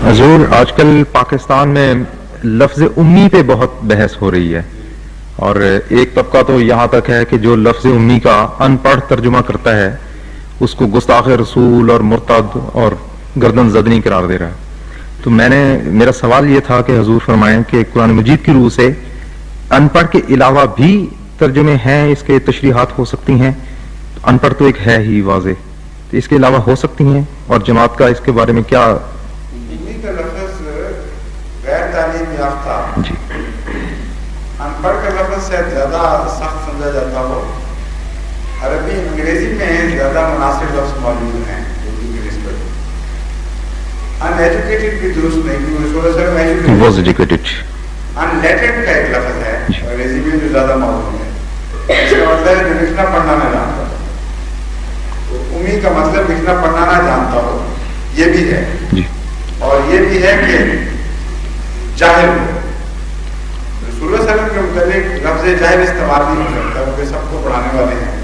حضور آج کل پاکستان میں لفظ امی پہ بہت بحث ہو رہی ہے، اور ایک طبقہ تو یہاں تک ہے کہ جو لفظ امی کا ان پڑھ ترجمہ کرتا ہے اس کو گستاخ رسول اور مرتد اور گردن زدنی قرار دے رہا ہے۔ تو میرا سوال یہ تھا کہ حضور فرمائیں کہ قرآن مجید کی روح سے ان پڑھ کے علاوہ بھی ترجمے ہیں، اس کے تشریحات ہو سکتی ہیں؟ ان پڑھ تو ایک ہے ہی واضح، تو اس کے علاوہ ہو سکتی ہیں؟ اور جماعت کا اس کے بارے میں کیا؟ امی کا لفظ غیر تعلیم یافتہ، جی، ان پڑھ کا لفظ سے زیادہ سخت سمجھا جاتا ہو۔ عربی انگریزی میں زیادہ مناسب لفظ موجود ہیں اردو کی نسبت۔ ان ایجوکیٹڈ بھی درست نہیں، کیونکہ رسول اللہ صلی اللہ علیہ وسلم واز ایجوکیٹڈ۔ ان لیٹرڈ کا ایک لفظ ہے انگریزی میں جو زیادہ موجود ہے، اس کا مطلب ہے جو لکھنا پڑھنا نہ جانتا ہو۔ تو امی کا مطلب لکھنا پڑھنا نہ جانتا ہو، یہ بھی ہے جی، اور یہ بھی ہے کہ جاہل ہو۔ رسول اللہ صلی اللہ علیہ وسلم کے متعلق لفظ جاہل استعمال نہیں ہو سکتا، کیونکہ سب کو پڑھانے والے ہیں،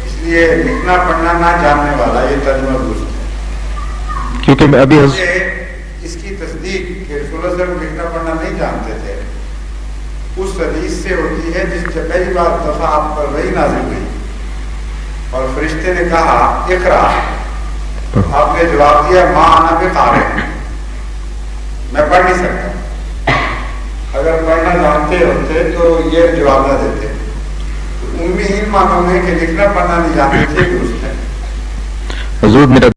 اس لیے لکھنا پڑھنا نہ جاننے والا یہ ترجمہ درست ہے۔ کیونکہ ابھی اس کی تصدیق کہ رسول اللہ صلی اللہ علیہ وسلم لکھنا پڑھنا نہیں جانتے تھے اس حدیث سے ہوتی ہے جس سے پہلی بار دفعہ آپ پر وحی نازل ہوئی اور فرشتے نے کہا اقرا، آپ نے جواب دیا ما انا بقارئ، میں پڑھ نہیں سکتا۔ اگر پڑھنا جانتے ہوتے تو یہ جواب نہ دیتے۔ تو امی ان معنوں میں کہ لکھنا پڑھنا نہیں جانتے تھے درست ہے۔ حضور میرا